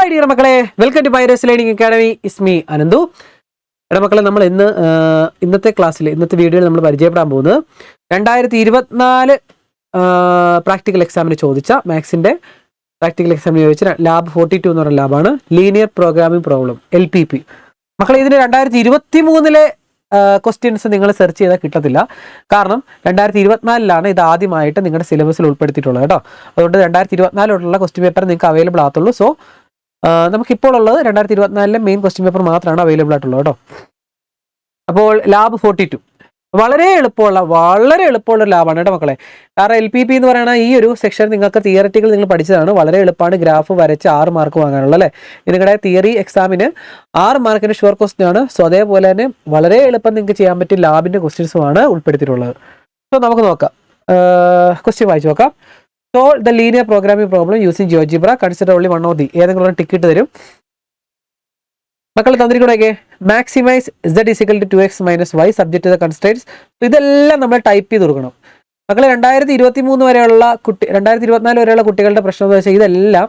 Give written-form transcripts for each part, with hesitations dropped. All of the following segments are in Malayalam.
ഹായ് ഡിയർ മക്കളെ, welcome to Pyrus learning academy. Is me Ananthu. എടാ മക്കളെ, നമ്മൾ ഇന്നത്തെ ക്ലാസ്സിൽ ഇന്നത്തെ വീഡിയോയിൽ നമ്മൾ പരിചയപ്പെടാൻ പോകുന്നത് 2024 പ്രാക്ടിക്കൽ എക്സാമിന് ചോദിച്ച മാത്സിൻ്റെ പ്രാക്ടിക്കൽ എക്സാമിന് ചോദിച്ച ലാബ് 42 എന്ന് പറയുന്ന ലാബാണ് ലീനിയർ പ്രോഗ്രാമിംഗ് പ്രോബ്ലം LPP. മക്കളെ, ഇതിന് 2023 ക്വസ്റ്റ്യൻസ് നിങ്ങൾ സെർച്ച് ചെയ്താൽ കിട്ടത്തില്ല. കാരണം 2024 ഇത് ആദ്യമായിട്ട് നിങ്ങളുടെ സിലബസിൽ ഉൾപ്പെടുത്തിയിട്ടുള്ളത് കേട്ടോ. അതുകൊണ്ട് 2024 ക്വസ്റ്റ്യൻ പേപ്പർ നിങ്ങൾക്ക് അവൈലബിൾ ആകത്തുള്ളൂ. സോ നമുക്കിപ്പോൾ ഉള്ളത് 2024 മെയിൻ ക്വസ്റ്റ്യൻ പേപ്പർ മാത്രമാണ് അവൈലബിൾ ആയിട്ടുള്ളത് കേട്ടോ. അപ്പോൾ ലാബ് 42 വളരെ എളുപ്പമുള്ള ലാബാണ് കേട്ടോ മക്കളെ. കാരണം LPP എന്ന് പറയുന്ന ഈ ഒരു സെക്ഷൻ നിങ്ങൾക്ക് തിയററ്റിക്കൽ നിങ്ങൾ പഠിച്ചതാണ്. വളരെ എളുപ്പമാണ്. ഗ്രാഫ് വരച്ച് 6 മാർക്ക് വാങ്ങാനുള്ള അല്ലേ. നിങ്ങളുടെ തിയറി എക്സാമിന് 6 മാർക്കിന് ഷുവർ ക്വസ്റ്റ്യൻ ആണ്. സോ അതേപോലെ തന്നെ വളരെ എളുപ്പം നിങ്ങൾക്ക് ചെയ്യാൻ പറ്റിയ ലാബിൻ്റെ ക്വസ്റ്റ്യൻസുമാണ് ഉൾപ്പെടുത്തിയിട്ടുള്ളത്. സോ നമുക്ക് നോക്കാം, ക്വസ്റ്റ്യൻ വായിച്ചു നോക്കാം. Solve the linear programming problem using GeoGebra. Consider only one of the ഏതെങ്കിലും ടിക്കറ്റ് തരും. മക്കൾ തന്നിരിക്കണേ maximise z is equal to 2x minus y subject to the constraints. ഇതെല്ലാം നമ്മൾ ടൈപ്പ് ചെയ്ത് കൊടുക്കണം മക്കളെ. 2023 വരെയുള്ള 2024 വരെയുള്ള കുട്ടികളുടെ പ്രശ്നം എന്ന് വെച്ചാൽ ഇതെല്ലാം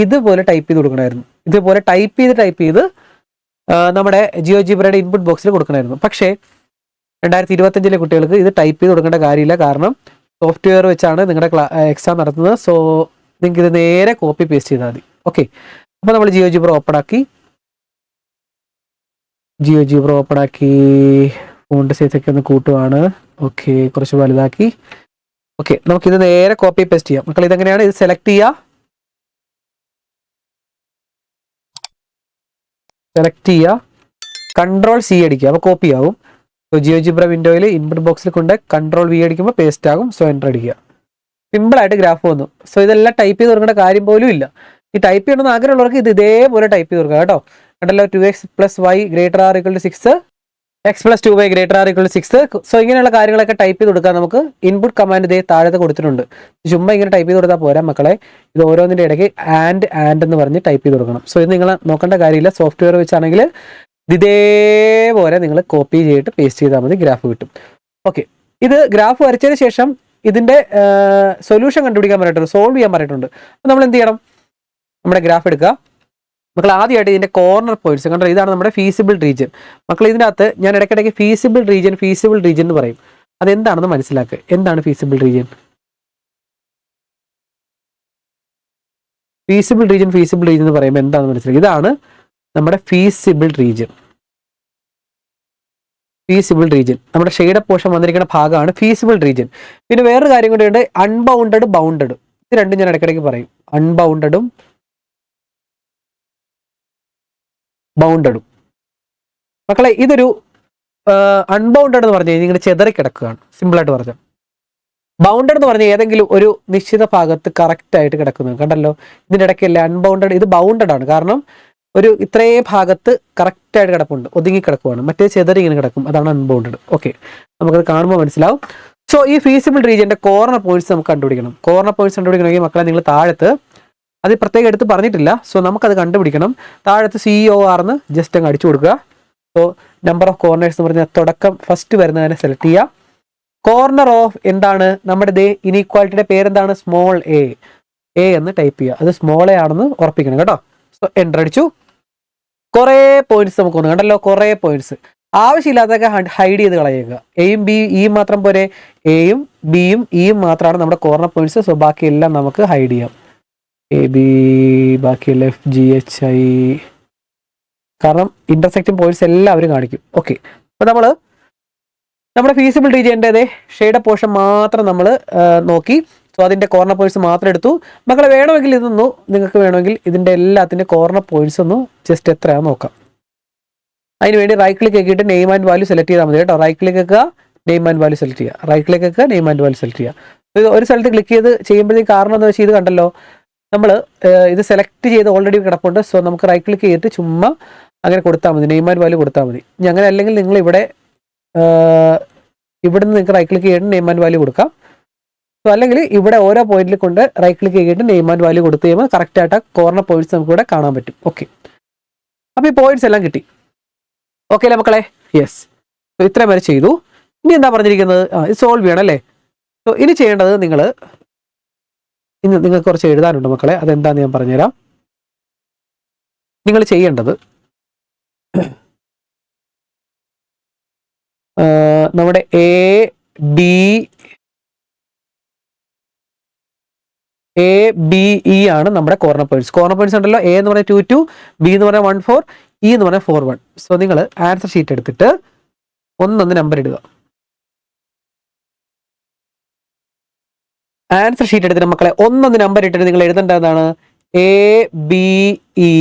ഇതുപോലെ ടൈപ്പ് ചെയ്ത് കൊടുക്കണമായിരുന്നു. ഇതുപോലെ ടൈപ്പ് ചെയ്ത് നമ്മുടെ ജിയോജിബ്രയുടെ ഇൻപുട്ട് ബോക്സിൽ കൊടുക്കണമായിരുന്നു. പക്ഷേ 2025 കുട്ടികൾക്ക് ഇത് ടൈപ്പ് ചെയ്ത് കൊടുക്കേണ്ട കാര്യമില്ല. കാരണം സോഫ്റ്റ്വെയർ വെച്ചാണ് നിങ്ങളുടെ എക്സാം നടത്തുന്നത്. സോ നിങ്ങൾക്ക് ഇത് നേരെ കോപ്പി പേസ്റ്റ് ചെയ്താൽ മതി. ഓക്കെ, അപ്പോൾ നമ്മൾ ജിയോജിബ്ര ഓപ്പൺ ആക്കി ഫോണ്ട് സൈസൊക്കെ ഒന്ന് കൂട്ടുവാണ്. ഓക്കെ, കുറച്ച് വലുതാക്കി. ഓക്കെ, നമുക്കിത് നേരെ കോപ്പി പേസ്റ്റ് ചെയ്യാം. മക്കൾ ഇതെങ്ങനെയാണ്? ഇത് സെലക്ട് ചെയ്യുക, Ctrl+C അടിക്കുക, അപ്പോൾ കോപ്പി ആവും. സോ ജിയോജിബ്ര വിൻഡോയിൽ ഇൻപുട്ട് ബോക്സിൽ കൊണ്ട് Ctrl+V അടിക്കുമ്പോൾ പേസ്റ്റ് ആകും. സോ എൻ്റർ അടിക്കുക. സിമ്പിളായിട്ട് ഗ്രാഫ് വന്നു. സോ ഇതെല്ലാം ടൈപ്പ് ചെയ്ത് കൊടുക്കേണ്ട കാര്യം പോലും ഇല്ല. ഈ ടൈപ്പ് ചെയ്യണമെന്ന് ആഗ്രഹമുള്ളവർക്ക് ഇത് ഇതേപോലെ ടൈപ്പ് ചെയ്ത് കൊടുക്കുക കേട്ടോ. കണ്ടല്ലോ, 2x + y ≥ 6, x + 2y ≥ 6. So ഇങ്ങനെയുള്ള കാര്യങ്ങളൊക്കെ ടൈപ്പ് ചെയ്ത് കൊടുക്കാൻ നമുക്ക് ഇൻപുട്ട് കമാൻഡ് ഇതേ താഴത്തെ കൊടുത്തിട്ടുണ്ട്. ചുമ്മാ ഇങ്ങനെ ടൈപ്പ് ചെയ്ത് കൊടുത്താൽ പോരാ മക്കളെ. ഇത് ഓരോന്നിൻ്റെ ഇടയ്ക്ക് ആൻഡ് എന്ന് പറഞ്ഞ് ടൈപ്പ് ചെയ്ത് കൊടുക്കണം. സോ ഇത് നിങ്ങൾ നോക്കേണ്ട കാര്യമില്ല. സോഫ്റ്റ്വെയർ വെച്ചാണെങ്കിൽ ഇതേപോലെ നിങ്ങൾ കോപ്പി ചെയ്തിട്ട് പേസ്റ്റ് ചെയ്താൽ മതി, ഗ്രാഫ് കിട്ടും. ഓക്കെ, ഇത് ഗ്രാഫ് വരച്ചതിന് ശേഷം ഇതിൻ്റെ സൊല്യൂഷൻ കണ്ടുപിടിക്കാൻ പറഞ്ഞിട്ടുണ്ട്, സോൾവ് ചെയ്യാൻ പറഞ്ഞിട്ടുണ്ട്. അപ്പോൾ നമ്മൾ എന്ത് ചെയ്യണം? നമ്മുടെ ഗ്രാഫ് എടുക്കുക മക്കൾ. ആദ്യമായിട്ട് ഇതിൻ്റെ കോർണർ പോയിന്റ്സ് കണ്ടോ, ഇതാണ് നമ്മുടെ ഫീസിബിൾ റീജിയൻ. മക്കൾ ഇതിനകത്ത് ഞാൻ ഇടയ്ക്കിടയ്ക്ക് ഫീസിബിൾ റീജിയൻ എന്ന് പറയും. അതെന്താണെന്ന് മനസ്സിലാക്കുക. എന്താണ് ഫീസിബിൾ റീജിയൻ? ഫീസിബിൾ റീജിയൻ എന്ന് പറയുമ്പോൾ എന്താണെന്ന് മനസ്സിലാക്കുക. ഇതാണ് നമ്മുടെ ഫീസിബിൾ റീജിയൻ. നമ്മുടെ ഷെയ്ഡ് പോർഷൻ വന്നിരിക്കുന്ന ഭാഗമാണ് ഫീസിബിൾ റീജിയൻ. പിന്നെ വേറൊരു കാര്യം കൂടി ഉണ്ട്, അൺബൗണ്ടഡ്, ബൗണ്ടഡ്. ഇത് രണ്ടും ഞാൻ ഇടയ്ക്കിടയ്ക്ക് പറയും, അൺബൗണ്ടഡും ബൗണ്ടഡും. മക്കളെ, ഇതൊരു അൺബൗണ്ടഡ് എന്ന് പറഞ്ഞു കഴിഞ്ഞാൽ ഇങ്ങനെ ചെതറിക്കിടക്കുകയാണ്, സിമ്പിളായിട്ട് പറഞ്ഞാൽ. ബൗണ്ടഡ് എന്ന് പറഞ്ഞാൽ ഏതെങ്കിലും ഒരു നിശ്ചിത ഭാഗത്ത് കറക്റ്റായിട്ട് കിടക്കുന്നത്. കണ്ടല്ലോ, ഇതിൻ്റെ ഇടയ്ക്കല്ലേ അൺബൗണ്ടഡ്. ഇത് ബൗണ്ടഡ് ആണ്, കാരണം ഒരു ഇത്രയും ഭാഗത്ത് കറക്റ്റായിട്ട് കിടപ്പുണ്ട്, ഒതുങ്ങി കിടക്കുവാണ്. മറ്റേ ചെതറി ഇങ്ങനെ കിടക്കും, അതാണ് അൺബൗണ്ടഡ്. ഓക്കെ, നമുക്കത് കാണുമ്പോൾ മനസ്സിലാവും. സോ ഈ ഫീസിബിൾ റീജിയൻ്റെ കോർണർ പോയിന്റ്സ് നമുക്ക് കണ്ടുപിടിക്കണം. കോർണർ പോയിന്റ്സ് കണ്ടുപിടിക്കണമെങ്കിൽ മക്കളെ നിങ്ങൾ താഴത്ത് അത് പ്രത്യേകം എടുത്ത് പറഞ്ഞിട്ടില്ല. സോ നമുക്കത് കണ്ടുപിടിക്കണം. താഴത്ത് COR എന്ന് ജസ്റ്റ് അങ്ങ് അടിച്ചു കൊടുക്കുക. സോ നമ്പർ ഓഫ് കോർണേഴ്സ് എന്ന് പറഞ്ഞാൽ തുടക്കം ഫസ്റ്റ് വരുന്നതിനെ സെലക്ട് ചെയ്യുക. കോർണർ ഓഫ് എന്താണ്? നമ്മുടെ ഇനീക്വാലിറ്റിയുടെ പേരെന്താണ്? സ്മോൾ a എന്ന് ടൈപ്പ് ചെയ്യുക. അത് സ്മോൾ a ആണെന്ന് ഉറപ്പിക്കണം കേട്ടോ. സോ എൻ്റർ അടിച്ചു. കുറേ പോയിന്റ്സ് നമുക്ക് വന്നു. കണ്ടല്ലോ, കുറേ പോയിന്റ്സ്. ആവശ്യമില്ലാത്തൊക്കെ ഹൈഡ് ചെയ്ത് കളയുക. എയും ബിയും മാത്രം പോരെ. എയും ബിയും ഇയും മാത്രമാണ് നമ്മുടെ കോർണർ പോയിന്റ്സ്. സോ ബാക്കിയെല്ലാം നമുക്ക് ഹൈഡ് ചെയ്യാം. AB, ബാക്കിയെല്ലാം FGHI, കാരണം ഇന്റർസെക്റ്റിംഗ് പോയിന്റ്സ് എല്ലാവരും കാണിക്കും. ഓക്കെ, അപ്പോൾ നമ്മുടെ ഫീസിബിൾ റീജിയൻ്റെ ഷെയ്ഡ് പോർഷൻ മാത്രം നമ്മൾ നോക്കി. സോ അതിൻ്റെ കോർണർ പോയിന്റ്സ് മാത്രം എടുത്തു. മക്കളെ, വേണമെങ്കിൽ നിങ്ങൾക്ക് വേണമെങ്കിൽ ഇതിൻ്റെ എല്ലാത്തിൻ്റെ കോർണർ പോയിന്റ്സ് ഒന്ന് ജസ്റ്റ് എത്രയാണെന്ന് നോക്കാം. അതിനുവേണ്ടി റൈറ്റ് ക്ലിക്ക് ആക്കിയിട്ട് നെയിം ആൻഡ് വാല്യൂ സെലക്ട് ചെയ്താൽ മതി കേട്ടോ. റൈറ്റ് ക്ലിക്ക് ആക്കുക, നെയിം ആൻഡ് വാല്യൂ സെലക്ട് ചെയ്യുക. ഇത് ഒരു സ്ഥലത്ത് ക്ലിക്ക് ചെയ്യുമ്പോഴത്തേക്ക് കാരണം എന്ന് വെച്ചാൽ ഇത് കണ്ടല്ലോ, നമ്മൾ ഇത് സെലക്ട് ചെയ്ത് ഓൾറെഡി കിടപ്പുണ്ട്. സോ നമുക്ക് റൈറ്റ് ക്ലിക്ക് ചെയ്തിട്ട് ചുമ്മാ അങ്ങനെ കൊടുത്താൽ മതി, നെയിം ആൻഡ് വാല്യൂ കൊടുത്താൽ മതി. ഇനി അങ്ങനെ അല്ലെങ്കിൽ നിങ്ങൾ ഇവിടുന്ന് നിങ്ങൾക്ക് റൈറ്റ് ക്ലിക്ക് ചെയ്തിട്ട് നെയിം ആൻഡ് വാല്യൂ കൊടുക്കാം. സോ അല്ലെങ്കിൽ ഇവിടെ ഓരോ പോയിന്റിൽ കൊണ്ട് റൈറ്റ് ക്ലിക്ക് ചെയ്തിട്ട് നെയിം ആൻഡ് വാല്യൂ കൊടുത്തു കഴിയുമ്പോൾ കറക്റ്റായിട്ട് കോർണർ പോയിന്റ്സ് നമുക്ക് ഇവിടെ കാണാൻ പറ്റും. ഓക്കെ, അപ്പോൾ ഈ പോയിന്റ്സ് എല്ലാം കിട്ടി. ഓക്കെ അല്ലേ മക്കളെ? യെസ്. സോ ഇത്രയും വരെ ചെയ്തു. ഇനി എന്താ പറഞ്ഞിരിക്കുന്നത്? ഇത് സോൾവ് ചെയ്യണം അല്ലേ. സോ ഇനി ചെയ്യേണ്ടത് നിങ്ങൾക്ക് കുറച്ച് എഴുതാനുണ്ട് മക്കളെ. അതെന്താണെന്ന് ഞാൻ പറഞ്ഞുതരാം. നിങ്ങൾ ചെയ്യേണ്ടത് നമ്മുടെ ABE ആണ് നമ്മുടെ കോർണർ പോയിന്റ്സ് ഉണ്ടല്ലോ. A എന്ന് പറഞ്ഞാൽ 2 2, B എന്ന് പറഞ്ഞാൽ 1 4, E എന്ന് പറഞ്ഞാൽ 4 1. സോ നിങ്ങൾ ആൻസർ ഷീറ്റ് എടുത്തിട്ട് ഒന്നൊന്ന് നമ്പർ ഇടുക. ആൻസർ ഷീറ്റ് എടുത്തിട്ട് മക്കളെ ഒന്നൊന്ന് നമ്പർ ഇട്ടിട്ട് നിങ്ങൾ എഴുതേണ്ടതാണ് ABE.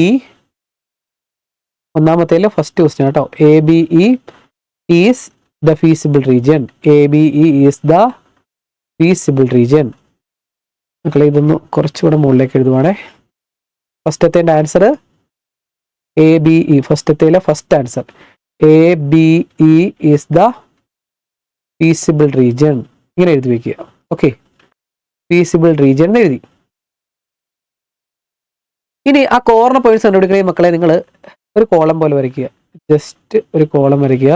ഒന്നാമത്തേല് ഫസ്റ്റ് ക്വസ്റ്റ്യൻ കേട്ടോ. ABE is the feasible region. ABE is the feasible region. മക്കളെ ഇതൊന്ന് കുറച്ചുകൂടെ മുകളിലേക്ക് എഴുതുവാണേ. ഫസ്റ്റത്തെ ആൻസർ ABE. ഫസ്റ്റത്തേലെ first answer ABE is the feasible region. ഇങ്ങനെ എഴുതി വെക്കുക. ഓക്കെ, ഫീസിബിൾ റീജിയൻ എന്ന് എഴുതി. ഇനി ആ കോർണർ പോയിന്റ്സ് കണ്ടുപിടിക്കണമെങ്കിൽ മക്കളെ നിങ്ങൾ ഒരു കോളം പോലെ വരയ്ക്കുക. ജസ്റ്റ് ഒരു കോളം വരയ്ക്കുക.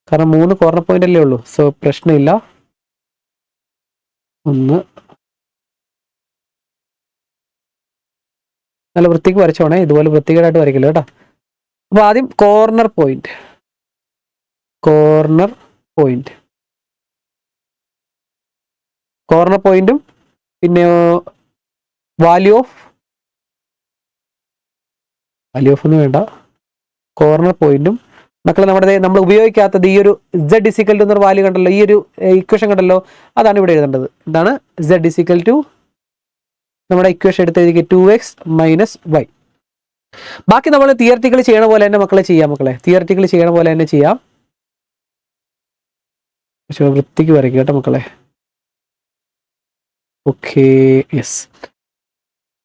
കാരണം 3 കോർണർ പോയിന്റ് അല്ലേ ഉള്ളൂ. സോ പ്രശ്നമില്ല. ഒന്ന് നല്ല വൃത്തിക്ക് വരച്ചോണേ. ഇതുപോലെ വൃത്തികേടായിട്ട് വരയ്ക്കില്ല കേട്ടോ. അപ്പൊ ആദ്യം കോർണർ പോയിന്റ് പോയിന്റും പിന്നെ വാല്യൂ ഓഫ് ഒന്നും വേണ്ട. കോർണർ പോയിന്റും മക്കളെ നമ്മൾ ഉപയോഗിക്കാത്തത് ഈ ഒരു Z = എന്നൊരു വാല്യൂ കണ്ടല്ലോ, ഈ ഒരു ഇക്വേഷൻ കണ്ടല്ലോ, അതാണ് ഇവിടെ എഴുതേണ്ടത്. എന്താണ് Z = നമ്മുടെ ഇക്വേഷൻ എടുത്ത് എഴുതിക്കുക 2x - y. ബാക്കി നമ്മൾ തിയററ്റിക്കലി ചെയ്യണ പോലെ തന്നെ മക്കളെ ചെയ്യാം. തിയററ്റിക്കലി ചെയ്യണ പോലെ തന്നെ ചെയ്യാം. പക്ഷെ വൃത്തിക്ക് വരയ്ക്കുക കേട്ടോ മക്കളെ. Okay, yes.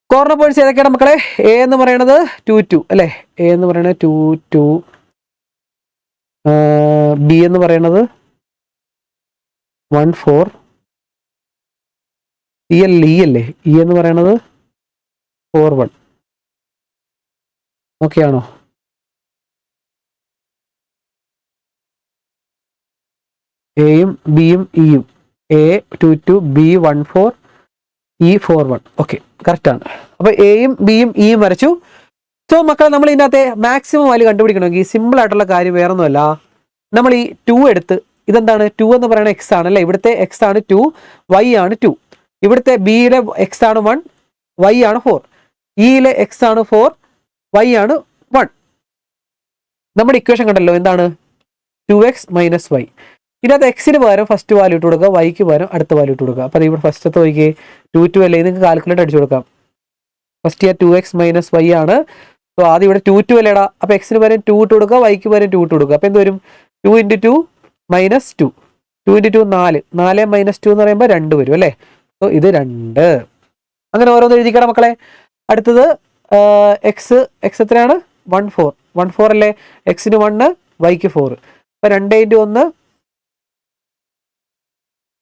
കോർണർ പോയിന്റ്സ് ഏതൊക്കെയാണ് മക്കളെ? A എന്ന് പറയുന്നത് 2 2 അല്ലേ? A എന്ന് പറയുന്നത് 2 2. B എന്ന് പറയുന്നത് 1 4. E അല്ലേ? E എന്ന് പറയുന്നത് 4 1. ഓക്കെ ആണോ? എയും ബിയും ഇയും. A 2 2, B 1 4, E 4 1. Okay, correct ആണ്. അപ്പൊ എയും ബിയും ഇയും വരച്ചു. സോ മക്കളെ നമ്മൾ ഇതിനകത്തെ മാക്സിമം വാല്യൂ കണ്ടുപിടിക്കണമെങ്കിൽ സിമ്പിൾ ആയിട്ടുള്ള കാര്യം വേറൊന്നുമല്ല. നമ്മൾ ഈ 2 എടുത്ത്, ഇതെന്താണ് 2 എന്ന് പറയുന്നത് x ആണ് അല്ലേ? ഇവിടുത്തെ x ആണ് 2, y ആണ് 2. ഇവിടുത്തെ ബിയിലെ x ആണ് 1, y ആണ് 4. ഇയിലെ x ആണ് 4, y ആണ് 1. നമ്മുടെ ഇക്വേഷൻ കണ്ടല്ലോ, എന്താണ് 2x - y. ഇതിനകത്ത് എക്സിന് പകരം ഫസ്റ്റ് വാല്യൂ ഇട്ട് കൊടുക്കുക, വൈക്ക് പകരം അടുത്ത വാല്യൂ ഇട്ട് കൊടുക്കുക. അപ്പോൾ ഇവിടെ ഫസ്റ്റത്തെ വൈക്ക് 2 2 അല്ലേ? നിങ്ങൾക്ക് കാൽക്കുലേറ്റ് അടിച്ചു കൊടുക്കാം. ഫസ്റ്റ് 2x - y ആണ്. സോ ആദ്യം ഇവിടെ 2 2 അല്ലേടാ? അപ്പോൾ എക്സിന് പകരം 2 ഇട്ട് കൊടുക്കുക, വൈക്ക് പകരം 2 ഇട്ട് കൊടുക്കുക. അപ്പോൾ എന്ത് വരും? 2 × 2 - 2. 2 × 2 4. 4 - 2 എന്ന് പറയുമ്പോൾ 2 വരും അല്ലേ? സോ ഇത് 2. അങ്ങനെ ഓരോന്ന് എഴുതിക്കണം മക്കളെ. അടുത്തത് എക്സ് എത്രയാണ്? 1 4. 1 4 അല്ലേ? എക്സിന് 1, വൈക്ക് 4. അപ്പോൾ 2 × 1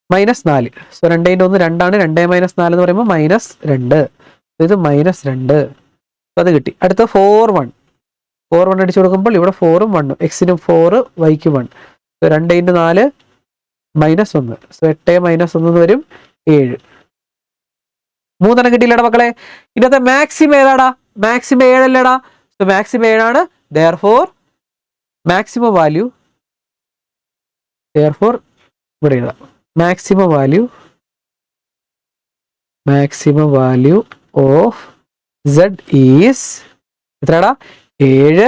-4. സോ 2 × 1 2 ആണ്. 2 - 4 എന്ന് പറയുമ്പോൾ -2. ഇത് -2. അത് കിട്ടി. അടുത്ത 4 1. 4 1 അടിച്ചു കൊടുക്കുമ്പോൾ ഇവിടെ 4 ഉം 1 ഉം. എക്സിനും 4, വൈക്കും 1. സോ 2 × 4 -1. സോ 8 - 1 എന്ന് വരും 7. 3 കിട്ടിയില്ലടാ മക്കളെ. ഇതിനകത്തെ മാക്സിമം ഏതാടാ? മാക്സിമം 7 അല്ലേടാ? സോ മാക്സിമം 7 ആണ്. therefore മാക്സിമം വാല്യൂ ഇവിടെ എഴുതാം. Maximum value of Z is എത്രടാ? 7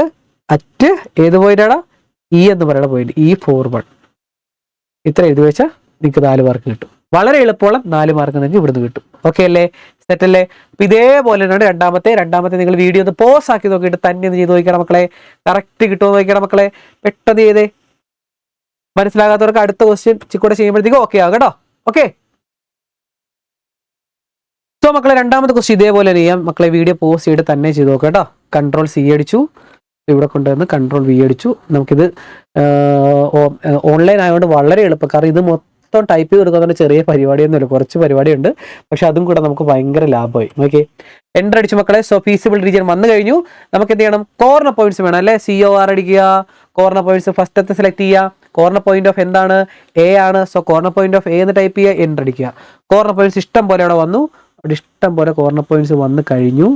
അറ്റ് ഏത് പോയിന്റാടാ? E എന്ന് പറയുന്ന പോയിന്റ്, E 4 1. ഇത്ര എഴുതി വെച്ചാൽ നിങ്ങൾക്ക് 4 മാർക്ക് കിട്ടും. വളരെ എളുപ്പമുള്ള 4 മാർക്ക് നിങ്ങൾക്ക് ഇവിടുന്ന് കിട്ടും. ഓക്കെ അല്ലേ? സെറ്റ് അല്ലേ? അപ്പൊ ഇതേപോലെ തന്നെയാണ് രണ്ടാമത്തെ നിങ്ങൾ വീഡിയോ ഒന്ന് പോസ് ആക്കി നോക്കിയിട്ട് തന്നെ ഒന്ന് ചെയ്ത് നോക്കിക്കണം മക്കളെ. കറക്റ്റ് കിട്ടുമോ നോക്കിക്കണം മക്കളെ. പെട്ടെന്ന് ചെയ്തേ. മനസ്സിലാകാത്തവർക്ക് അടുത്ത ക്വസ്റ്റ്യൻ ചിക്കൂടെ ചെയ്യുമ്പോഴത്തേക്കും ഓക്കെ ആകും കേട്ടോ. ഓക്കെ, സോ മക്കളെ രണ്ടാമത്തെ ക്വസ്റ്റ്യൻ ഇതേപോലെ ചെയ്യാം മക്കളെ. വീഡിയോ പോസ് ചെയ്ത് തന്നെ ചെയ്ത് നോക്കാം കേട്ടോ. Ctrl+C അടിച്ചു, ഇവിടെ കൊണ്ടുവന്ന് Ctrl+V അടിച്ചു. നമുക്കിത് ഓൺലൈൻ ആയതുകൊണ്ട് വളരെ എളുപ്പം. കാരണം ഇത് മൊത്തം ടൈപ്പ് ചെയ്ത് കൊടുക്കുന്ന ചെറിയ പരിപാടിയൊന്നുമില്ല, കുറച്ച് പരിപാടിയുണ്ട്. പക്ഷെ അതും കൂടെ നമുക്ക് ഭയങ്കര ലാഭമായി. ഓക്കെ, എൻ്റർ അടിച്ചു മക്കളെ. സോ ഫീസിബിൾ റീജിയൻ വന്നു കഴിഞ്ഞു. നമുക്ക് എന്ത് ചെയ്യണം? കോർണർ പോയിന്റ്സ് വേണം അല്ലേ? COR അടിക്കുക. കോർണർ പോയിന്റ്സ് ഫസ്റ്റത്തെ സെലക്ട് ചെയ്യുക. കോർണർ പോയിന്റ് ഓഫ് എന്താണ്? A ആണ്. So corner point of A എന്ന് ടൈപ്പ് ചെയ്യുക, എൻ്റർ അടിക്കുക. കോർണർ പോയിന്റ്സ് ഇഷ്ടം പോലെ അവിടെ വന്നു. അവിടെ ഇഷ്ടം പോലെ കോർണർ പോയിന്റ്സ് വന്നു കഴിഞ്ഞു.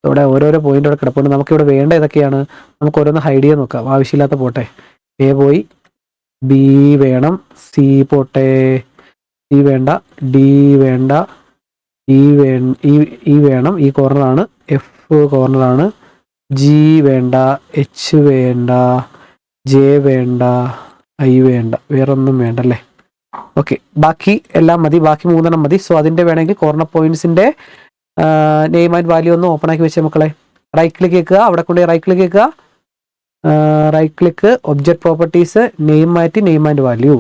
ഇവിടെ ഓരോരോ പോയിന്റ് ഇവിടെ കിടപ്പുണ്ട്. നമുക്കിവിടെ വേണ്ട ഏതൊക്കെയാണ്, നമുക്ക് ഓരോന്ന് ഹൈഡ് ചെയ്യാൻ നോക്കാം. ആവശ്യമില്ലാത്ത പോട്ടെ. എ പോയി, ബി വേണം, സി പോട്ടെ, സി വേണ്ട, ഡി വേണ്ട, ഇ വേണം, ഈ കോർണറാണ്. എഫ് കോർണറാണ്. ജി വേണ്ട, എച്ച് വേണ്ട, ജെ വേണ്ട, ഐ വേണ്ട, വേറെ ഒന്നും വേണ്ട അല്ലേ. ഓക്കെ, ബാക്കി എല്ലാം മതി, ബാക്കി 3 മതി. സോ അതിന്റെ വേണമെങ്കിൽ കോർണർ പോയിന്റ്സിന്റെ നെയിം ആൻഡ് വാല്യൂ ഒന്ന് ഓപ്പൺ ആക്കി വെച്ച മക്കളെ. റൈറ്റ് ക്ലിക്ക് കേൾക്കുക, അവിടെ കൊണ്ട് റൈറ്റ് ക്ലിക്ക് കേൾക്കുക, right click, object properties, name മാറ്റി നെയിം ആൻഡ് വാല്യൂ.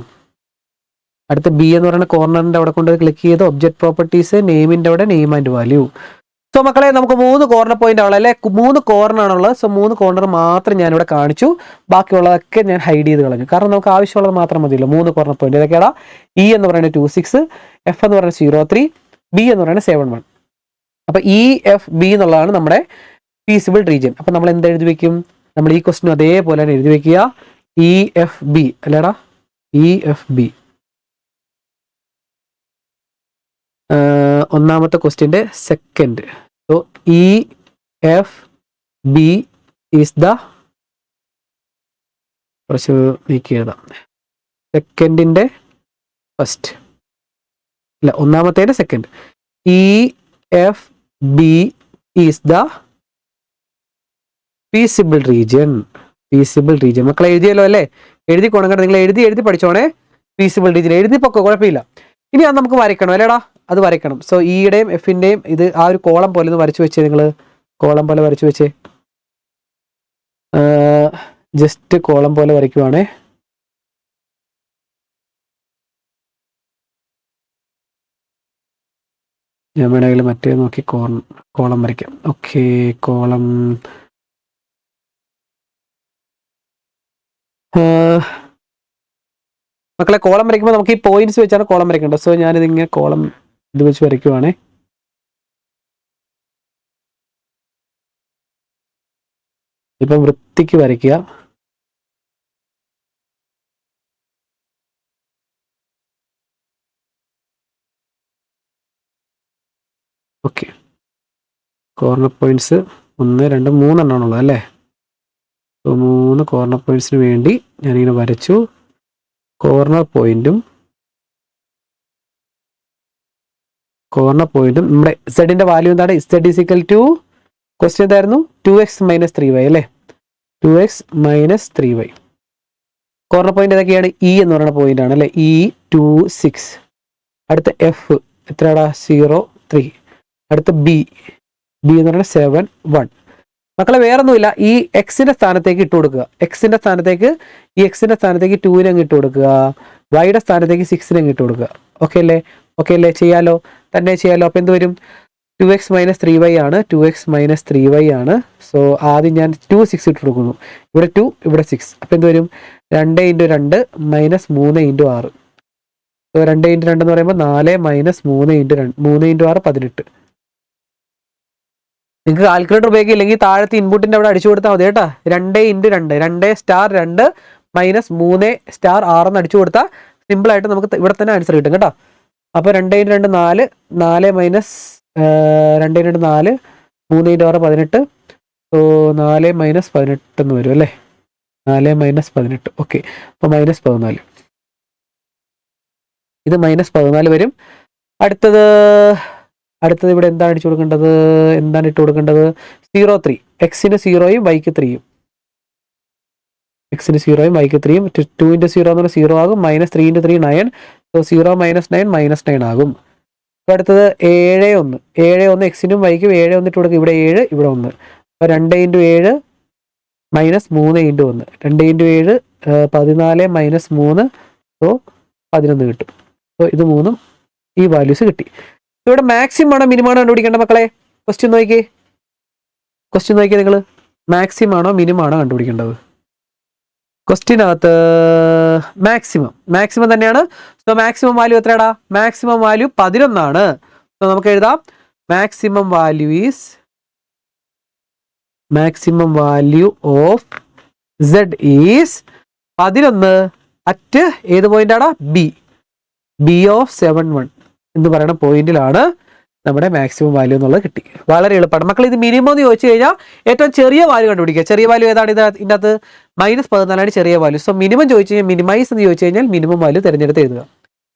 അടുത്ത ബി എന്ന് പറയുന്ന കോർണറിന്റെ അവിടെ കൊണ്ട് ക്ലിക്ക് ചെയ്ത് ഒബ്ജക്ട് പ്രോപ്പർട്ടീസ്, നെയിമിന്റെ അവിടെ നെയിം ആൻഡ് വാല്യൂ. സോ മക്കളെ നമുക്ക് 3 കോർണർ പോയിന്റ് ആണല്ലോ അല്ലെ, 3 കോർണർ ആണുള്ളത്. സോ 3 കോർണർ മാത്രം ഞാനിവിടെ കാണിച്ചു, ബാക്കിയുള്ളതൊക്കെ ഞാൻ ഹൈഡ് ചെയ്ത് കളഞ്ഞു. കാരണം നമുക്ക് ആവശ്യമുള്ളത് മാത്രം മതിയല്ലോ. 3 കോർണർ പോയിന്റ് ഏതൊക്കെയാണ്? ഇ എന്ന് പറയുന്നത് 26, എഫ് എന്ന് പറയുന്നത് 03, ബി എന്ന് പറയുന്നത് 71. അപ്പൊ ഇ എഫ് ബി എന്നുള്ളതാണ് നമ്മുടെ ഫീസിബിൾ റീജിയൻ. അപ്പൊ നമ്മൾ എന്ത് എഴുതി വെക്കും? നമ്മൾ ഈ ക്വസ്റ്റിനും അതേപോലെ തന്നെ എഴുതി വെക്കുക, ഇ എഫ് ബി അല്ലേടാ, ഇ എഫ് ബി. ഒന്നാമത്തെ ക്വസ്റ്റ്യന്റെ second. So E F B is the, കുറച്ച് നീക്കി എഴുതാം, സെക്കൻഡിന്റെ ഫസ്റ്റ് അല്ല, ഒന്നാമത്തേന്റെ second. E F B is the feasible region. Feasible region മക്കളെ എഴുതിയല്ലോ അല്ലേ? എഴുതി കൊണങ്ങട്ടെ, നിങ്ങൾ എഴുതി പഠിച്ചോണേ. ഫീസിബിൾ റീജിയൻ എഴുതി പൊക്കോ, കുഴപ്പമില്ല. ഇനി അത് നമുക്ക് വരയ്ക്കണം അല്ലേടാ, അത് വരയ്ക്കണം. സോ ഇയുടെയും എഫിന്റെയും ഇത് ആ ഒരു കോളം പോലെ ഒന്ന് വരച്ചു വെച്ചേ, നിങ്ങൾ കോളം പോലെ വരച്ചു വെച്ചേ. ജസ്റ്റ് കോളം പോലെ വരയ്ക്കുവാണേ. ഞാൻ വേണമെങ്കിൽ മറ്റേ നോക്കി കോളം വരയ്ക്കാം. ഓക്കെ, കോളം മക്കളെ കോളം വരയ്ക്കുമ്പോൾ നമുക്ക് ഈ പോയിന്റ്സ് വെച്ചാണ് കോളം വരയ്ക്കേണ്ടത്. സോ ഞാനിതിങ്ങനെ കോളം ഇത് വെച്ച് വരയ്ക്കുവാണേ. ഇപ്പം വൃത്തിക്ക് വരയ്ക്കുക. ഓക്കെ, കോർണർ പോയിന്റ്സ് 1, 2, 3 എണ്ണമാണുള്ളത് അല്ലേ. സോ 3 കോർണർ പോയിന്റ്സിന് വേണ്ടി ഞാനിങ്ങനെ വരച്ചു. കോർണർ പോയിന്റും നമ്മുടെ സെഡിന്റെ വാല്യൂ എന്താണ്? Z is equal to, question എന്തായിരുന്നു? 2x - 3y അല്ലേ, 2x - 3y. കോർണർ പോയിന്റ് ഏതൊക്കെയാണ്? ഇ എന്ന് പറയുന്ന പോയിന്റ് ആണ് അല്ലെ, ഇ 26. അടുത്ത എഫ് എത്രയാടാ? 03. അടുത്ത ബി എന്ന് പറയുന്നത് 71. മക്കളെ വേറൊന്നുമില്ല, ഈ എക്സിന്റെ സ്ഥാനത്തേക്ക് ഇട്ട് കൊടുക്കുക. എക്സിന്റെ സ്ഥാനത്തേക്ക് 2 അങ്ങ് ഇട്ട് കൊടുക്കുക, വൈയുടെ സ്ഥാനത്തേക്ക് 6 അങ്ങ് ഇട്ട് കൊടുക്കുക. ഓക്കെ അല്ലേ? ചെയ്യാലോ, തന്നെ ചെയ്യാലോ. അപ്പൊ എന്ത് വരും? 2x - 3y ആണ്, 2x - 3y ആണ്. സോ ആദ്യം ഞാൻ 2 6 ഇട്ട് കൊടുക്കുന്നു. ഇവിടെ 2, ഇവിടെ 6. അപ്പൊ എന്ത് വരും? 2 × 2 - 3 × 6. സോ 2 × 2 എന്ന് പറയുമ്പോൾ 4 - 3 × 2, 3 × 6 18. നിങ്ങൾക്ക് കാൽക്കുലേറ്റർ ഉപയോഗിക്കില്ലെങ്കിൽ താഴത്തെ ഇൻപുട്ടിന്റെ അവിടെ അടിച്ചു കൊടുത്താൽ മതി കേട്ടോ. 2 × 2, 2 സ്റ്റാർ 2 മൈനസ് 3 സ്റ്റാർ 6 എന്ന് അടിച്ചു കൊടുത്താൽ സിമ്പിൾ ആയിട്ട് നമുക്ക് ഇവിടെ തന്നെ ആൻസർ കിട്ടും കേട്ടോ. അപ്പോൾ 2 × 2 4, 4 മൈനസ് 2 × 2 4, 3 × 6 18. സോ 4 - 18 എന്ന് വരും അല്ലേ, 4 - 18. ഓക്കെ, അപ്പോൾ -14. ഇത് -14 വരും. അടുത്തത് ഇവിടെ എന്താണ് അടിച്ചു കൊടുക്കേണ്ടത്? എന്താണ് ഇട്ട് കൊടുക്കേണ്ടത്? 03. എക്സിന് 0യും വൈക്ക് 3യും. എക്സിന് 0യും വൈക്ക് 3യും. 2 × 0 എന്ന് പറഞ്ഞാൽ 0 ആകും. -3 × 3 9. സോ 0 - 9 -9 ആകും. അടുത്തത് 7 1. 7 1 എക്സിനും വൈക്കും 7 1 ഇട്ട് കൊടുക്കും. ഇവിടെ 7, ഇവിടെ 1. അപ്പോൾ 2 × 7 - 3 × 1. 2 × 7 14 - 3. സോ 11 കിട്ടും. സോ ഇത് 3ഉം ഈ വാല്യൂസ് കിട്ടി. ഇവിടെ മാക്സിമം ആണോ മിനിമം ആണോ കണ്ടുപിടിക്കേണ്ട മക്കളെ? ക്വസ്റ്റ്യൻ നോക്കിയേ നിങ്ങൾ. മാക്സിമം ആണോ മിനിമം ആണോ കണ്ടുപിടിക്കേണ്ടത്? ക്വസ്റ്റ്യനകത്ത് മാക്സിമം തന്നെയാണ്. സോ മാക്സിമം വാല്യൂ എത്രയാടാ? മാക്സിമം വാല്യൂ 11 ആണ്. സോ നമുക്ക് എഴുതാം, maximum value of Z is 11 at ഏത് പോയിന്റ് ആടാ? ബി ഓഫ് 71 എന്ന് പറയുന്ന പോയിന്റിലാണ് നമ്മുടെ മാക്സിമം വാല്യൂ എന്നുള്ളത് കിട്ടി. വളരെ എളുപ്പമാണ് മക്കൾ. ഇത് മിനിമം എന്ന് ചോദിച്ചു കഴിഞ്ഞാൽ ഏറ്റവും ചെറിയ വാല്യൂ കണ്ടുപിടിക്കുക. ചെറിയ വാല്യൂ ഏതാണ്? ഇതിനകത്ത് -14 ചെറിയ വാല്യൂ. സോ മിനിമം ചോദിച്ചു കഴിഞ്ഞാൽ മിനിമൈസ് എന്ന് ചോദിച്ചു കഴിഞ്ഞാൽ മിനിമം വാല്യൂ തിരഞ്ഞെടുത്ത് എഴുതുക.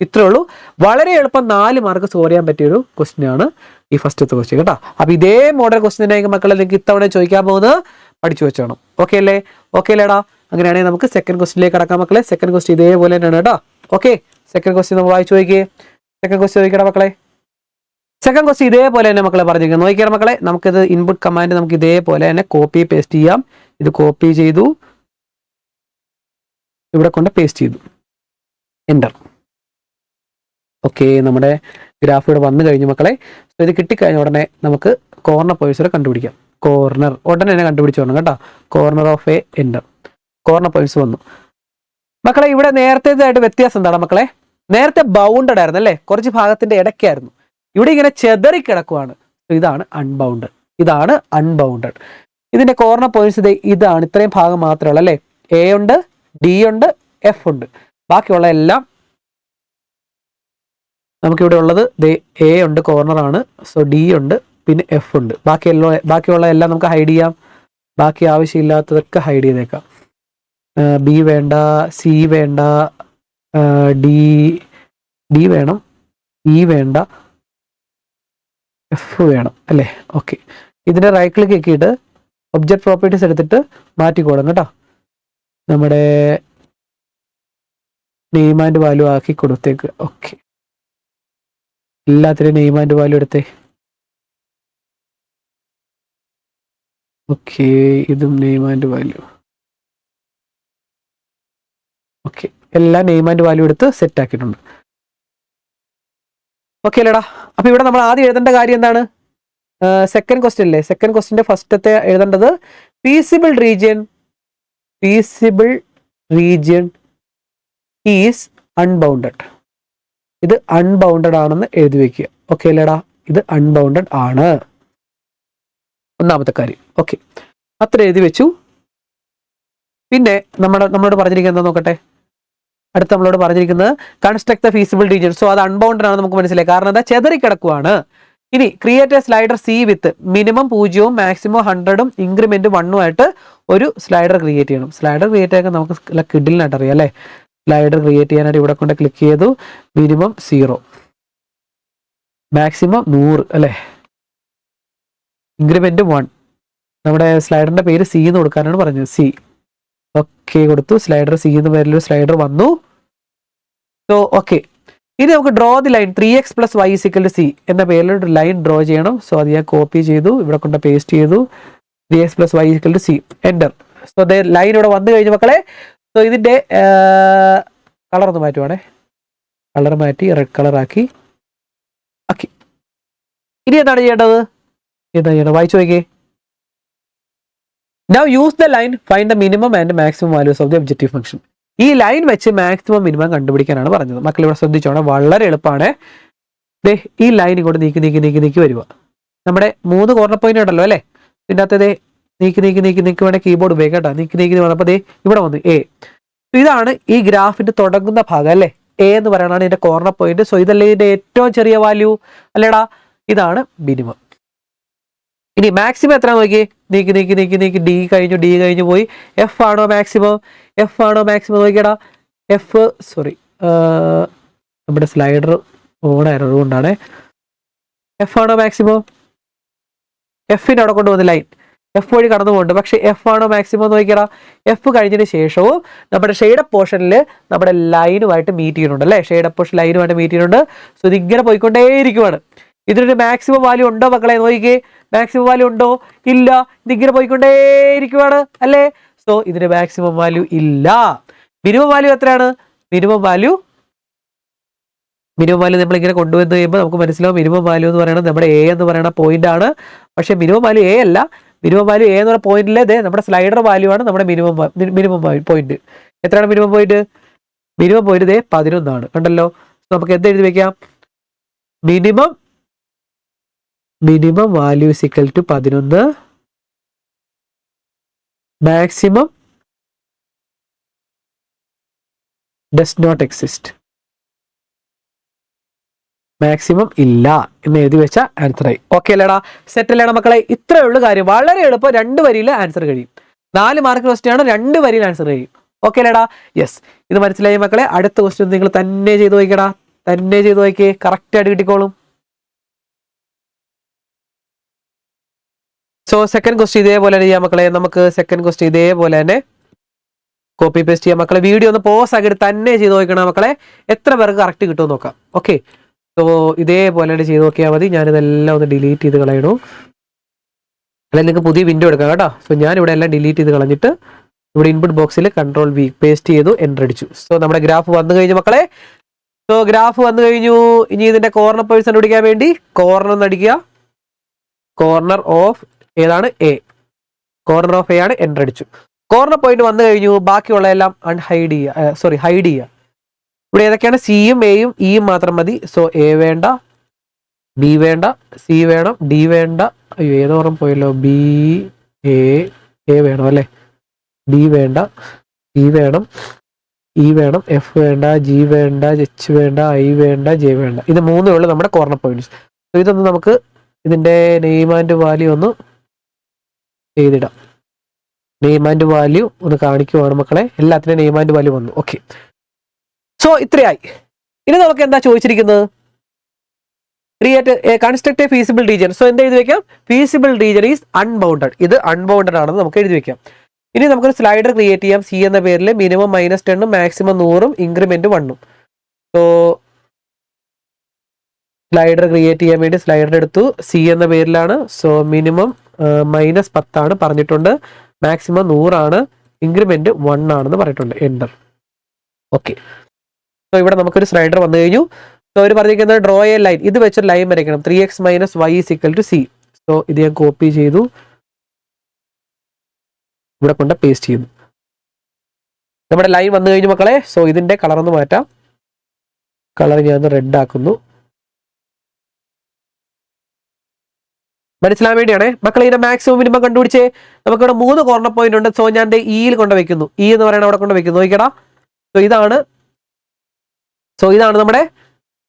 ഇത്രേ ഉള്ളൂ. വളരെ എളുപ്പം 4 മാർക്ക് സ്കോർ ചെയ്യാൻ പറ്റിയ ഒരു ക്വസ്റ്റ്യൻ ആണ് ഈ ഫസ്റ്റത്തെ ക്വസ്റ്റ്യൻ കേട്ടോ. അപ്പൊ ഇതേ മോഡൽ ക്വസ്റ്റ്യൻ ആയിരിക്കും മക്കളെ നിങ്ങൾക്ക് ഇത്തവണ ചോദിക്കാൻ പോകുന്നത്. പഠിച്ചു വെച്ചോണം. ഓക്കെ അല്ലേ? ഓക്കെ അല്ലേടാ? അങ്ങനെയാണെങ്കിൽ നമുക്ക് സെക്കൻഡ് ക്വസ്റ്റ്യനിലേക്ക് കടക്കാം മക്കളെ. സെക്കൻഡ് ക്വസ്റ്റ്യൻ ഇതേപോലെ തന്നെയാണ് കേട്ടോ. ഓക്കെ, സെക്കൻഡ് ക്വസ്റ്റ്യൻ നമ്മൾ വായിച്ചു നോക്കിയേ. സെക്കൻഡ് ക്വസ്റ്റ്യൻ ചോദിക്കടാ മക്കളെ. സെക്കൻഡ് ക്വസ്റ്റ്യൻ ഇതേപോലെ തന്നെ മക്കളെ പറഞ്ഞിരിക്കുന്നത്. നോക്കിയാൽ മക്കളെ, നമുക്കിത് ഇൻപുട്ട് കമാൻഡ് നമുക്ക് ഇതേപോലെ തന്നെ കോപ്പി പേസ്റ്റ് ചെയ്യാം. ഇത് കോപ്പി ചെയ്തു, ഇവിടെ കൊണ്ട് പേസ്റ്റ് ചെയ്തു, എൻ്റർ. ഓക്കെ, നമ്മുടെ ഗ്രാഫ് ഇവിടെ വന്നു കഴിഞ്ഞു മക്കളെ. ഇത് കിട്ടിക്കഴിഞ്ഞ ഉടനെ നമുക്ക് കോർണർ പോയിന്റ്സ് കണ്ടുപിടിക്കാം. കോർണർ ഉടനെ തന്നെ കണ്ടുപിടിച്ചു വേണം കേട്ടോ. Corner of A, enter. Corner points വന്നു മക്കളെ. ഇവിടെ നേരത്തേതായിട്ട് വ്യത്യാസം എന്താണ് മക്കളെ? നേരത്തെ ബൗണ്ടഡ് ആയിരുന്നു അല്ലേ, കുറച്ച് ഭാഗത്തിന്റെ ഇടയ്ക്കായിരുന്നു. ഇവിടെ ഇങ്ങനെ ചെതറി കിടക്കുവാണ്. ഇതാണ് അൺബൗണ്ടഡ്. ഇതാണ് അൺബൗണ്ടഡ്. ഇതിന്റെ കോർണർ പോയിന്റ്സ് ഇതാണ്. ഇത്രയും ഭാഗം മാത്രമേ ഉള്ളൂ അല്ലേ. എ ഉണ്ട്, ഡി ഉണ്ട്, എഫ് ഉണ്ട്. ബാക്കിയുള്ള എല്ലാം നമുക്കിവിടെ ഉള്ളത് എ ഉണ്ട്, കോർണറാണ്. സോ ഡി ഉണ്ട്, പിന്നെ എഫ് ഉണ്ട്. ബാക്കിയുള്ള എല്ലാം നമുക്ക് ഹൈഡ് ചെയ്യാം. ബാക്കി ആവശ്യമില്ലാത്തതൊക്കെ ഹൈഡ് ചെയ്തേക്കാം. ബി വേണ്ട, സി വേണ്ട, ഡി വേണം, ഇ വേണ്ട, എഫ് വേണം അല്ലേ. ഓക്കെ, ഇതിന്റെ റൈറ്റ് ക്ലിക്ക് ആക്കിയിട്ട് ഒബ്ജക്റ്റ് പ്രോപ്പർട്ടീസ് എടുത്തിട്ട് മാറ്റിക്കോളും കേട്ടോ. നമ്മുടെ നെയിം ആൻഡ് വാല്യൂ ആക്കി കൊടുത്തേക്ക്. ഓക്കെ, എല്ലാത്തിനും നെയിം ആൻഡ് വാല്യൂ എടുത്തേ. ഓക്കെ, ഇതും നെയിം ആൻഡ് വാല്യൂ. ഓക്കെ, എല്ലാം നെയിം ആൻഡ് വാല്യൂ എടുത്ത് സെറ്റ് ആക്കിയിട്ടുണ്ട്. ഓക്കെ അല്ലേടാ? അപ്പൊ ഇവിടെ നമ്മൾ ആദ്യം എഴുതേണ്ട കാര്യം എന്താണ്? സെക്കൻഡ് ക്വസ്റ്റ്യൻ അല്ലേ. സെക്കൻഡ് ക്വസ്റ്റ്യന്റെ ഫസ്റ്റത്തെ എഴുതേണ്ടത് ഫീസിബിൾ റീജിയൻ ഈസ് അൺബൗണ്ടഡ്. ഇത് അൺബൗണ്ടഡ് ആണെന്ന് എഴുതി വെക്കുക. ഓക്കെ അല്ലേടാ? ഇത് അൺബൗണ്ടഡ് ആണ്, ഒന്നാമത്തെ കാര്യം. ഓക്കെ, അത്ര എഴുതി വെച്ചു. പിന്നെ നമ്മളോട് പറഞ്ഞിരിക്കുന്നത് എന്താ നോക്കട്ടെ. അടുത്ത് നമ്മളോട് പറഞ്ഞിരിക്കുന്നത് construct the feasible region. So അത് അൺബൗണ്ടഡ് ആണ് നമുക്ക് മനസ്സിലായി. കാരണം എന്താ? ചെതറി കിടക്കുവാണ്. ഇനി create A slider C with minimum 0 maximum 100 increment 1 ആയിട്ട് ഒരു സ്ലൈഡർ ക്രിയേറ്റ് ചെയ്യണം. സ്ലൈഡർ ക്രിയേറ്റ് ചെയ്യാൻ നമുക്ക് കിഡിലിനായിട്ട് അറിയാം അല്ലേ. സ്ലൈഡർ ക്രിയേറ്റ് ചെയ്യാനായിട്ട് ഇവിടെ കൊണ്ട് ക്ലിക്ക് ചെയ്തു. മിനിമം 0, മാക്സിമം 100 അല്ലേ, ഇൻക്രിമെന്റ് 1. നമ്മുടെ സ്ലൈഡറിന്റെ പേര് സി എന്ന് കൊടുക്കാനാണ് പറഞ്ഞത്. സി. ഓക്കെ കൊടുത്തു. സ്ലൈഡർ സി എന്ന് പേരിലൊരു സ്ലൈഡർ വന്നു. സോ ഓക്കെ, ഇനി നമുക്ക് draw the line 3x + y = c എന്ന പേരിലൊരു ലൈൻ ഡ്രോ ചെയ്യണം. സോ അത് ഞാൻ കോപ്പി ചെയ്തു, ഇവിടെ കൊണ്ട് പേസ്റ്റ് ചെയ്തു. 3x + y = c, enter. So line ഇവിടെ വന്നു കഴിഞ്ഞു മക്കളെ. സോ ഇതിന്റെ കളർ ഒന്ന് മാറ്റുവാണേ. കളർ മാറ്റി റെഡ് കളർ ആക്കി. ഓക്കെ, ഇനി എന്താണ് ചെയ്യേണ്ടത്? വായിച്ചു നോക്കിയേ. Now use the line, find the minimum and maximum values of the objective function. ഈ ലൈൻ വെച്ച് മാക്സിമം മിനിമം കണ്ടുപിടിക്കാനാണ് പറഞ്ഞത്. മക്കൾ ഇവിടെ ശ്രദ്ധിച്ചോണം, വളരെ എളുപ്പമാണ്. ഈ ലൈൻ ഇങ്ങോട്ട് നീക്കി വരിക. നമ്മുടെ 3 കോർണർ പോയിന്റ് ഉണ്ടല്ലോ അല്ലേ. ഇതിൻ്റെ അകത്ത് നീക്കി വേണേൽ കീബോർഡ് ഉപയോഗിക്കാം കേട്ടോ. നീക്കി വന്നപ്പോൾ ഇവിടെ വന്നു എ. ഇതാണ് ഈ ഗ്രാഫിന്റെ തുടങ്ങുന്ന ഭാഗം അല്ലേ. എ എന്ന് പറയുന്നതാണ് ഇതിന്റെ കോർണർ പോയിന്റ്. സോ ഇതല്ലേ ഇതിന്റെ ഏറ്റവും ചെറിയ വാല്യൂ അല്ലേടാ. ഇതാണ് മിനിമം. ഇനി മാക്സിമം എത്ര നോക്കി? നീക്കി ഡി കഴിഞ്ഞു പോയി. എഫ് ആണോ മാക്സിമം നോക്കിയടാ. നമ്മുടെ സ്ലൈഡർ ഓണായിരുന്നു, അതുകൊണ്ടാണ്. എഫ് ആണോ മാക്സിമം? എഫിന്റെ അവിടെ കൊണ്ടുവന്ന് ലൈൻ എഫ് വഴി കടന്നു പോകുന്നുണ്ട്. പക്ഷെ എഫ് ആണോ മാക്സിമം നോക്കിയടാ. എഫ് കഴിഞ്ഞതിന് ശേഷവും നമ്മുടെ ഷെയ്ഡ് പോർഷനിൽ നമ്മുടെ ലൈനുമായിട്ട് മീറ്റ് ചെയ്യുന്നുണ്ട് അല്ലേ. ഷെയ്ഡ് പോർഷൻ ലൈനുമായിട്ട് മീറ്റ് ചെയ്യുന്നുണ്ട്. സോ ഇതിങ്ങനെ പോയിക്കൊണ്ടേയിരിക്കുവാണ്. ഇതിനൊരു മാക്സിമം വാല്യൂ ഉണ്ടോ മക്കളെ? നോക്കിക്കേ, മാക്സിമം വാല്യൂ ഉണ്ടോ? ഇല്ല. ഇതിങ്ങനെ പോയിക്കൊണ്ടേയിരിക്കുവാണ് അല്ലേ. സോ ഇതിന് മാക്സിമം വാല്യൂ ഇല്ല. മിനിമം വാല്യൂ എത്രയാണ്? മിനിമം വാല്യൂ നമ്മൾ ഇങ്ങനെ കൊണ്ടുവന്ന് കഴിയുമ്പോൾ നമുക്ക് മനസ്സിലാവും മിനിമം വാല്യൂ എന്ന് പറയുന്നത് നമ്മുടെ എ എന്ന് പറയുന്ന പോയിന്റ് ആണ്. പക്ഷെ മിനിമം വാല്യൂ എ അല്ല. മിനിമം വാല്യൂ എ എന്ന് പറയുന്ന പോയിന്റിലെ നമ്മുടെ സ്ലൈഡർ വാല്യൂ ആണ് നമ്മുടെ മിനിമം പോയിന്റ്. എത്രയാണ് മിനിമം പോയിന്റ്? 11 ആണ്. കണ്ടല്ലോ. നമുക്ക് എന്ത് എഴുതി വെക്കാം? Minimum value = 11, maximum does not exist. Maximum ഇല്ല എന്ന് എഴുതി വെച്ച ആൻസറായി. ഓക്കെ അല്ലേടാ, സെറ്റ് അല്ലേടാ മക്കളെ? ഇത്രയേ ഉള്ളൂ കാര്യം. വളരെ എളുപ്പം, 2 വരിയിൽ ആൻസർ കഴിയും. 4 മാർക്ക് ക്വസ്റ്റ്യൻ ആണ്, 2 വരിയിൽ ആൻസർ കഴിയും. ഓക്കെ അല്ലേടാ? യെസ്, ഇത് മനസ്സിലായി മക്കളെ. അടുത്ത ക്വസ്റ്റ്യൻ നിങ്ങൾ തന്നെ ചെയ്ത് നോക്കിക്കടാ, തന്നെ ചെയ്ത് നോക്കിയേ, കറക്റ്റ് ആയിട്ട് കിട്ടിക്കോളും. സോ സെക്കൻഡ് ക്വസ്റ്റ്യൻ ഇതേപോലെ തന്നെ ചെയ്യാം മക്കളെ. നമുക്ക് സെക്കൻഡ് ക്വസ്റ്റ്യൻ ഇതേപോലെ തന്നെ കോപ്പി പേസ്റ്റ് ചെയ്യാം മക്കളെ. വീഡിയോ ഒന്ന് പോസ് ആക്കിയിട്ട് തന്നെ ചെയ്ത് നോക്കണം മക്കളെ, എത്ര പേർക്ക് കറക്റ്റ് കിട്ടുമെന്ന് നോക്കാം. ഓക്കെ, സോ ഇതേപോലെ തന്നെ ചെയ്ത് നോക്കിയാൽ മതി. ഞാനിതെല്ലാം ഒന്ന് ഡിലീറ്റ് ചെയ്ത് കളയണു, അല്ലെങ്കിൽ നിങ്ങൾക്ക് പുതിയ വിൻഡോ എടുക്കാം കേട്ടോ. സോ ഞാനിവിടെ എല്ലാം ഡിലീറ്റ് ചെയ്ത് കളഞ്ഞിട്ട് ഇവിടെ ഇൻപുട്ട് ബോക്സിൽ Ctrl+V പേസ്റ്റ് ചെയ്തു, എൻ്റർ അടിച്ചു. സോ നമ്മുടെ ഗ്രാഫ് വന്നു കഴിഞ്ഞു മക്കളെ. സോ ഗ്രാഫ് വന്നു കഴിഞ്ഞു. ഇനി ഇതിന്റെ കോർണർ പോയിന്റ്സ് കണ്ടുപിടിക്കാൻ വേണ്ടി കോർണർ ഒന്ന് അടിക്കുക. കോർണർ ഓഫ് ഏതാണ്? എ. കോർണർ ഓഫ് എ ആണ്, എൻ്റർ അടിച്ചു. കോർണർ പോയിന്റ് വന്നു കഴിഞ്ഞു. ബാക്കിയുള്ള എല്ലാം ഹൈഡ് ചെയ്യുക. ഇവിടെ ഏതൊക്കെയാണ്? സിയും എയും ഇയും മാത്രം മതി. സോ എ വേണ്ട, ബി വേണ്ട, സി വേണം, ഡി വേണ്ട. അയ്യോ, ഏതോറും പോയല്ലോ. ബി എ വേണം അല്ലേ? ബി വേണ്ട, സി വേണം, ഇ വേണം, എഫ് വേണ്ട, ജി വേണ്ട, എച്ച് വേണ്ട, ഐ വേണ്ട, ജെ വേണ്ട. ഇത് 3 ഉള്ളൂ നമ്മുടെ കോർണർ പോയിന്റ്സ്. സോ ഇതൊന്ന് നമുക്ക് ഇതിന്റെ നെയിം ആൻഡ് വാല്യൂ ഒന്ന് ചെയ്തിടാം. നെയിം ആൻഡ് വാല്യൂ ഒന്ന് കാണിക്കുവാണ് മക്കളെ. എല്ലാത്തിനും നെയിം ആൻഡ് വാല്യൂ വന്നു. ഓക്കെ, സോ ഇത്രയായി. ഇനി നമുക്ക് എന്താ ചോദിച്ചിരിക്കുന്നത്? Create construct a feasible region. So എന്താ എഴുതി വെക്കാം? Feasible region is unbounded. ഇത് അൺബൗണ്ടഡ് ആണെന്ന് നമുക്ക് എഴുതി വെക്കാം. ഇനി നമുക്കൊരു സ്ലൈഡർ ക്രിയേറ്റ് ചെയ്യാം. സി എന്ന പേരിൽ minimum -10 maximum 100 increment 1. So slider create ചെയ്യാൻ വേണ്ടി സ്ലൈഡർ എടുത്തു. സി എന്ന പേരിലാണ്. സോ മിനിമം -10 ആണ് പറഞ്ഞിട്ടുണ്ട്, മാക്സിമം 100 ആണ്, ഇൻക്രിമെന്റ് 1 ആണെന്ന് പറഞ്ഞിട്ടുണ്ട്. എൻ്റർ. ഓക്കെ, സോ ഇവിടെ നമുക്കൊരു സ്ലൈഡർ വന്നു കഴിഞ്ഞു. സോ അവർ പറഞ്ഞിരിക്കുന്നത് ഡ്രോ എ ലൈൻ. ഇത് വെച്ചൊരു ലൈൻ വരയ്ക്കണം. 3x - y = c. സോ ഇത് ഞാൻ കോപ്പി ചെയ്തു, ഇവിടെ കൊണ്ട് പേസ്റ്റ് ചെയ്യുന്നു. നമ്മുടെ ലൈൻ വന്നു കഴിഞ്ഞു മക്കളെ. സോ ഇതിന്റെ കളർ ഒന്ന് മാറ്റാം. കളർ ഞാൻ റെഡ് ആക്കുന്നു, മനസ്സിലാൻ വേണ്ടിയാണ് മക്കളെ. ഇതിന്റെ മാക്സിമം മിനിമം കണ്ടുപിടിച്ചേ. നമുക്കിവിടെ 3 കോർണർ പോയിന്റ് ഉണ്ട്. സോ ഞാൻ ഇയിൽ കൊണ്ട് വെക്കുന്നു. ഇ എന്ന് പറയുന്നത് അവിടെ കൊണ്ട് വെക്കുന്നു. നോക്കിക്കടാ. സോ ഇതാണ് നമ്മുടെ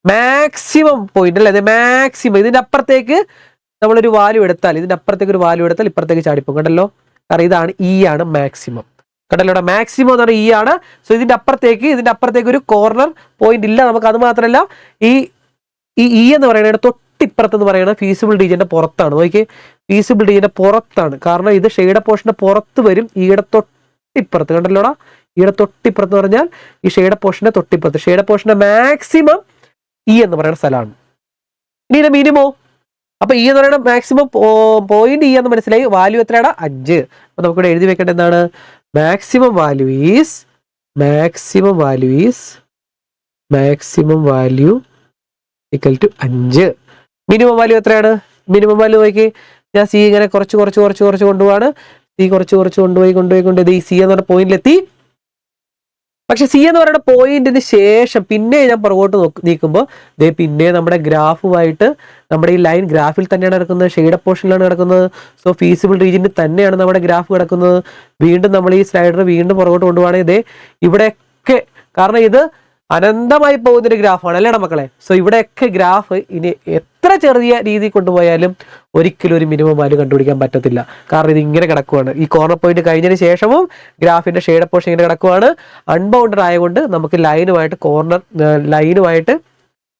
മാക്സിമം പോയിന്റ് അല്ലേ? മാക്സിമം. ഇതിന്റെ അപ്പുറത്തേക്ക് നമ്മളൊരു വാല്യൂ എടുത്താൽ, ഇപ്പുറത്തേക്ക് ചാടിപ്പോ കണ്ടല്ലോ. കാരണം ഇതാണ് ഇ ആണ് മാക്സിമം. കണ്ടല്ലോ, ഇവിടെ മാക്സിമം എന്ന് പറഞ്ഞാൽ ഇ ആണ്. സോ ഇതിന്റെ അപ്പുറത്തേക്ക് ഒരു കോർണർ പോയിന്റ് ഇല്ല നമുക്ക്. അത് മാത്രമല്ല, ഈ ഇ എന്ന് പറയുന്നത് തൊട്ടിപ്പുറത്ത് എന്ന് പറയുന്നത് ഫീസിബിൾ റീജിയന്റെ പുറത്താണ്. നോക്കിയേ, ഫീസിബിൾ റീജിയന്റെ പുറത്താണ്. കാരണം ഇത് ഷെയ്ഡ് പോർഷന്റെ പുറത്ത് വരും. ഈയുടെ തൊട്ടിപ്പുറത്ത് കണ്ടല്ലോടാ. ഈയുടെ തൊട്ടിപ്പുറത്ത് എന്ന് പറഞ്ഞാൽ ഈ ഷെയ്ഡ് പോർഷന്റെ തൊട്ടിപ്പുറത്ത്. ഷെയ്ഡ് പോർഷന്റെ മാക്സിമം ഇ എന്ന് പറയുന്ന സ്ഥലമാണ്. ഇനി ഇതിന്റെ മിനിമോ? അപ്പൊ ഇ എന്ന് പറയുന്ന മാക്സിമം പോയിന്റ് ഇ എന്ന് മനസ്സിലായി. വാല്യൂ എത്രയാണ്? 5. അപ്പൊ നമുക്കിവിടെ എഴുതി വെക്കേണ്ടത് എന്താണ്? Maximum value equal to 5. Minimum value എത്രയാണ്? മിനിമം വാല്യൂ നോക്കി, ഞാൻ സി ഇങ്ങനെ കുറച്ച് കൊണ്ടുപോവാണ്. സി കുറച്ച് കൊണ്ടുപോയി സി എന്ന് പറഞ്ഞ പോയിന്റിലെത്തി. പക്ഷെ സി എന്ന് പറയുന്ന പോയിന്റിന് ശേഷം പിന്നെ ഞാൻ പുറകോട്ട് നീക്കുമ്പോൾ പിന്നെ നമ്മുടെ ഗ്രാഫുമായിട്ട് നമ്മുടെ ഈ ലൈൻ ഗ്രാഫിൽ തന്നെയാണ് കിടക്കുന്നത്, ഷെയ്ഡ് പോർഷനിലാണ് കിടക്കുന്നത്. സോ ഫീസിബിൾ റീജിയനിൽ തന്നെയാണ് നമ്മുടെ ഗ്രാഫ് കിടക്കുന്നത്. വീണ്ടും നമ്മൾ ഈ സ്ലൈഡർ വീണ്ടും പുറകോട്ട് കൊണ്ടുപോവാണെങ്കിൽ ഇവിടെയൊക്കെ, കാരണം ഇത് അനന്തമായി പോകുന്നൊരു ഗ്രാഫാണ് അല്ലേടാ മക്കളെ. സോ ഇവിടെയൊക്കെ ഗ്രാഫ് ഇനി എത്ര ചെറിയ രീതിയിൽ കൊണ്ടുപോയാലും ഒരിക്കലും ഒരു മിനിമം വാല്യൂ കണ്ടുപിടിക്കാൻ പറ്റത്തില്ല. കാരണം ഇത് ഇങ്ങനെ കിടക്കുവാണ്. ഈ കോർണർ പോയിന്റ് കഴിഞ്ഞതിന് ശേഷവും ഗ്രാഫിന്റെ ഷെയ്ഡ് പോർഷൻ ഇങ്ങനെ കിടക്കുവാണ്. അൺബൗണ്ടഡ് ആയതുകൊണ്ട് നമുക്ക് ലൈനുമായിട്ട്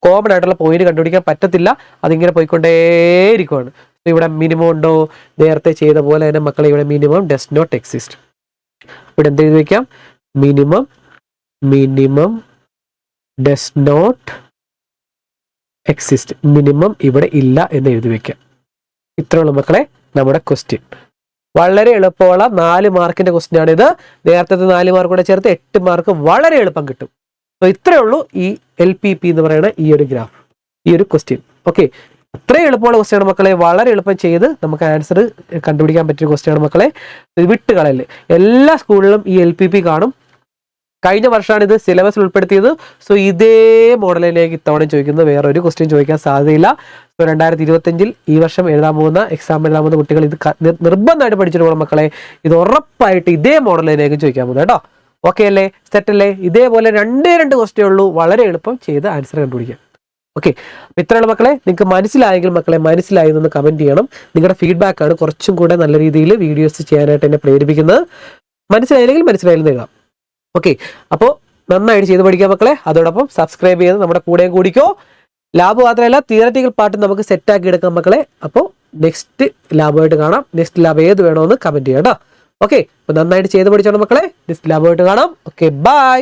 കോമൺ ആയിട്ടുള്ള പോയിന്റ് കണ്ടുപിടിക്കാൻ പറ്റത്തില്ല. അതിങ്ങനെ പോയിക്കൊണ്ടേയിരിക്കുവാണ്. ഇവിടെ മിനിമം ഉണ്ടോ? നേരത്തെ ചെയ്ത പോലെ തന്നെ മക്കളെ ഇവിടെ മിനിമം ഡസ് നോട്ട് എക്സിസ്റ്റ്. ഇവിടെ എന്ത് എഴുതി വയ്ക്കാം? Minimum does not exist. Minimum ഇവിടെ ഇല്ല എന്ന് എഴുതി വെക്കാം. ഇത്രയുള്ള മക്കളെ നമ്മുടെ ക്വസ്റ്റ്യൻ. വളരെ എളുപ്പമുള്ള 4 മാർക്കിന്റെ ക്വസ്റ്റ്യൻ ആണിത്. നേരത്തെ 4 മാർക്ക് കൂടെ ചേർത്ത് 8 മാർക്ക് വളരെ എളുപ്പം കിട്ടും. സോ ഇത്രയേ ഉള്ളൂ ഈ LPP എന്ന് പറയുന്ന ഈ ഒരു ഗ്രാഫ്, ഈ ഒരു ക്വസ്റ്റ്യൻ. ഓക്കെ, അത്രയും എളുപ്പമുള്ള ക്വസ്റ്റ്യൻ ആണ് മക്കളെ. വളരെ എളുപ്പം ചെയ്ത് നമുക്ക് ആൻസർ കണ്ടുപിടിക്കാൻ പറ്റിയ ക്വസ്റ്റ്യൻ ആണ് മക്കളെ. വിട്ടുകളല്ലേ, എല്ലാ സ്കൂളിലും ഈ LPP കാണും. കഴിഞ്ഞ വർഷമാണ് ഇത് സിലബസിൽ ഉൾപ്പെടുത്തിയത്. സോ ഇതേ മോഡലിലേക്ക് ഇത്തവണ ചോദിക്കുന്നത് വേറെ ഒരു ക്വസ്റ്റ്യൻ ചോദിക്കാൻ സാധ്യതയില്ല. സോ 2025 ഈ വർഷം എക്സാം എഴുതാൻ പോകുന്ന കുട്ടികൾ ഇത് നിർബന്ധമായിട്ട് പഠിച്ചിട്ട് മക്കളെ. ഇത് ഉറപ്പായിട്ട് ഇതേ മോഡലിലേക്ക് ചോദിക്കാൻ പോകുന്നത് കേട്ടോ. ഓക്കെ അല്ലേ? സെറ്റ് അല്ലേ? ഇതേപോലെ 2 ക്വസ്റ്റ്യൻ ഉള്ളൂ. വളരെ എളുപ്പം ചെയ്ത് ആൻസർ കണ്ടുപിടിക്കാം. ഓക്കെ, ഇത്രയുള്ള മക്കളെ. നിങ്ങൾക്ക് മനസ്സിലായെങ്കിൽ മക്കളെ മനസ്സിലായി എന്ന് കമന്റ് ചെയ്യണം. നിങ്ങളുടെ ഫീഡ്ബാക്ക് ആണ് കുറച്ചും കൂടെ നല്ല രീതിയിൽ വീഡിയോസ് ചെയ്യാനായിട്ട് എന്നെ പ്രേരിപ്പിക്കുന്നത്. മനസ്സിലായില്ലെങ്കിൽ മനസ്സിലായില്ലെന്ന് എഴുതാം. ഓക്കെ, അപ്പോൾ നന്നായിട്ട് ചെയ്ത് പഠിക്കാം മക്കളെ. അതോടൊപ്പം സബ്സ്ക്രൈബ് ചെയ്ത് നമ്മുടെ കൂടെയും കൂടിക്കോ. ലാബ് മാത്രമല്ല, തിയററ്റിക്കൽ പാർട്ട് നമുക്ക് സെറ്റാക്കി എടുക്കാം മക്കളെ. അപ്പോൾ നെക്സ്റ്റ് ലാബുമായിട്ട് കാണാം. നെക്സ്റ്റ് ലാബ് ഏത് വേണമെന്ന് കമന്റ് ചെയ്യാം കേട്ടോ. ഓക്കെ, അപ്പോൾ നന്നായിട്ട് ചെയ്ത് പഠിച്ചോണം മക്കളെ. നെക്സ്റ്റ് ലാബുമായിട്ട് കാണാം. Okay, by.